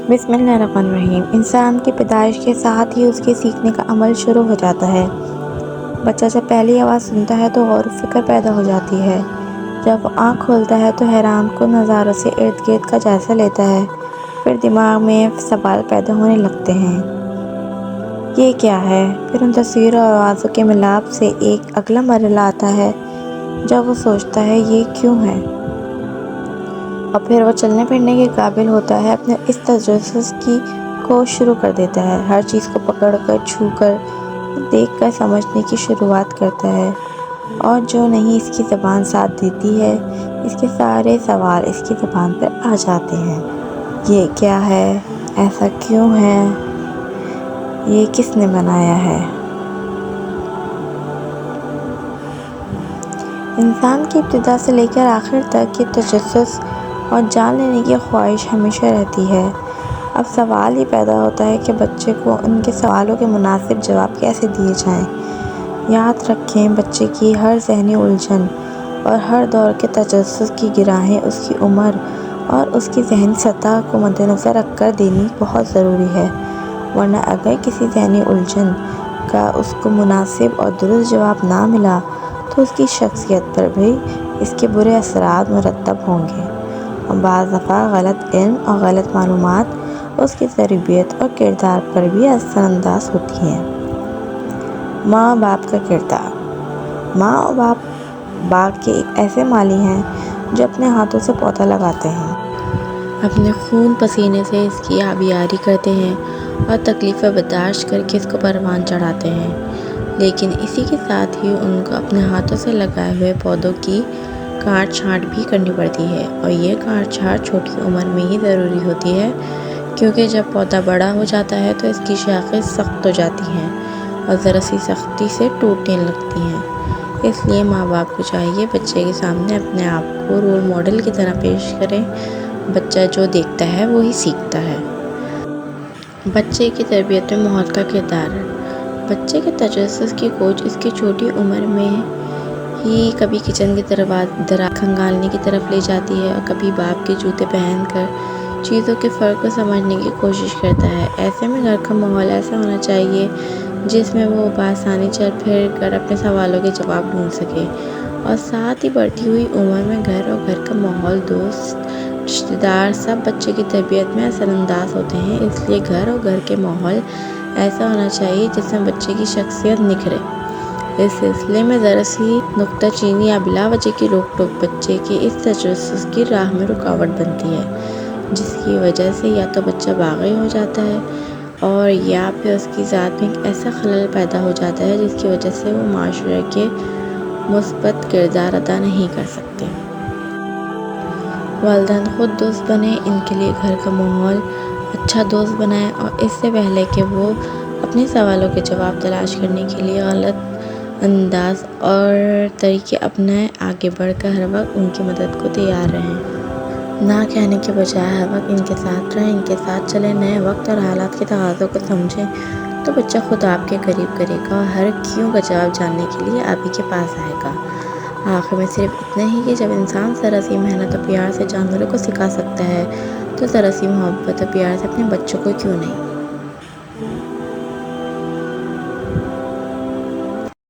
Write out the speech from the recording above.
بسم اللہ الرحمن الرحیم۔ انسان کی پیدائش کے ساتھ ہی اس کے سیکھنے کا عمل شروع ہو جاتا ہے۔ بچہ جب پہلی آواز سنتا ہے تو غور و فکر پیدا ہو جاتی ہے۔ جب وہ آنکھ کھولتا ہے تو حیران کن نظاروں سے ارد گرد کا جائزہ لیتا ہے۔ پھر دماغ میں سوال پیدا ہونے لگتے ہیں، یہ کیا ہے؟ پھر ان تصویروں اور آوازوں کے ملاپ سے ایک اگلا مرحلہ آتا ہے جب وہ سوچتا ہے یہ کیوں ہے؟ اور پھر وہ چلنے پھرنے کے قابل ہوتا ہے، اپنے اس تجسس کو شروع کر دیتا ہے، ہر چیز کو پکڑ کر، چھو کر، دیکھ کر سمجھنے کی شروعات کرتا ہے، اور جو نہیں اس کی زبان ساتھ دیتی ہے، اس کے سارے سوال اس کی زبان پر آ جاتے ہیں۔ یہ کیا ہے؟ ایسا کیوں ہے؟ یہ کس نے بنایا ہے؟ انسان کی ابتدا سے لے کر آخر تک یہ تجسس اور جان لینے کی خواہش ہمیشہ رہتی ہے۔ اب سوال یہ پیدا ہوتا ہے کہ بچے کو ان کے سوالوں کے مناسب جواب کیسے دیے جائیں۔ یاد رکھیں، بچے کی ہر ذہنی الجھن اور ہر دور کے تجسس کی گرہیں اس کی عمر اور اس کی ذہنی سطح کو مد نظر رکھ کر دینی بہت ضروری ہے، ورنہ اگر کسی ذہنی الجھن کا اس کو مناسب اور درست جواب نہ ملا تو اس کی شخصیت پر بھی اس کے برے اثرات مرتب ہوں گے، اور بعض دفعہ غلط علم اور غلط معلومات اس کی تربیت اور کردار پر بھی اثر انداز ہوتی ہیں۔ ماں باپ کا کردار۔ ماں اور باپ باغ کے ایک ایسے مالی ہیں جو اپنے ہاتھوں سے پودا لگاتے ہیں، اپنے خون پسینے سے اس کی آبیاری کرتے ہیں اور تکلیفیں برداشت کر کے اس کو پروان چڑھاتے ہیں، لیکن اسی کے ساتھ ہی ان کو اپنے ہاتھوں سے لگائے ہوئے پودوں کی کاٹ چھانٹ بھی کرنی پڑتی ہے، اور یہ کاٹ چھانٹ چھوٹی عمر میں ہی ضروری ہوتی ہے، کیونکہ جب پودا بڑا ہو جاتا ہے تو اس کی شاخیں سخت ہو جاتی ہیں اور ذرا سی سختی سے ٹوٹنے لگتی ہیں۔ اس لیے ماں باپ کو چاہیے بچے کے سامنے اپنے آپ کو رول ماڈل کی طرح پیش کریں۔ بچہ جو دیکھتا ہے وہی سیکھتا ہے۔ بچے کی تربیت میں ماحول کا کردار۔ بچے کے تجسس کی کھوج اس کی چھوٹی عمر میں ہی کبھی کچن کی دراز کھنگالنے کی طرف لے جاتی ہے، اور کبھی باپ کے جوتے پہن کر چیزوں کے فرق کو سمجھنے کی کوشش کرتا ہے۔ ایسے میں گھر کا ماحول ایسا ہونا چاہیے جس میں وہ بآسانی چل پھر کر اپنے سوالوں کے جواب ڈھونڈ سکے، اور ساتھ ہی بڑھتی ہوئی عمر میں گھر اور گھر کا ماحول، دوست، رشتہ دار سب بچے کی تربیت میں اثر انداز ہوتے ہیں۔ اس لیے گھر اور گھر کے ماحول ایسا ہونا چاہیے جس میں بچے کی شخصیت نکھرے۔ اس سلسلے میں ذرا سی نکتہ چینی یا بلا وجہ کی روک ٹوک بچے کے اس تجسس کی راہ میں رکاوٹ بنتی ہے، جس کی وجہ سے یا تو بچہ باغی ہو جاتا ہے اور یا پھر اس کی ذات میں ایک ایسا خلل پیدا ہو جاتا ہے جس کی وجہ سے وہ معاشرے کے مثبت کردار ادا نہیں کر سکتے۔ والدین خود دوست بنیں، ان کے لیے گھر کا ماحول اچھا دوست بنائیں، اور اس سے پہلے کہ وہ اپنے سوالوں کے جواب تلاش کرنے کے لیے غلط انداز اور طریقے اپنائیں، آگے بڑھ کر ہر وقت ان کی مدد کو تیار رہیں۔ نہ کہنے کے بجائے ہر وقت ان کے ساتھ رہیں، ان کے ساتھ چلیں، نئے وقت اور حالات کے تقاضوں کو سمجھیں تو بچہ خود آپ کے قریب کرے گا اور ہر کیوں کا جواب جاننے کے لیے آپ ہی کے پاس آئے گا۔ آخر میں صرف اتنا ہی کہ جب انسان ذرا سی محنت اور پیار سے جانوروں کو سکھا سکتا ہے تو ذرا سی محبت اور پیار سے اپنے بچوں کو کیوں نہیں۔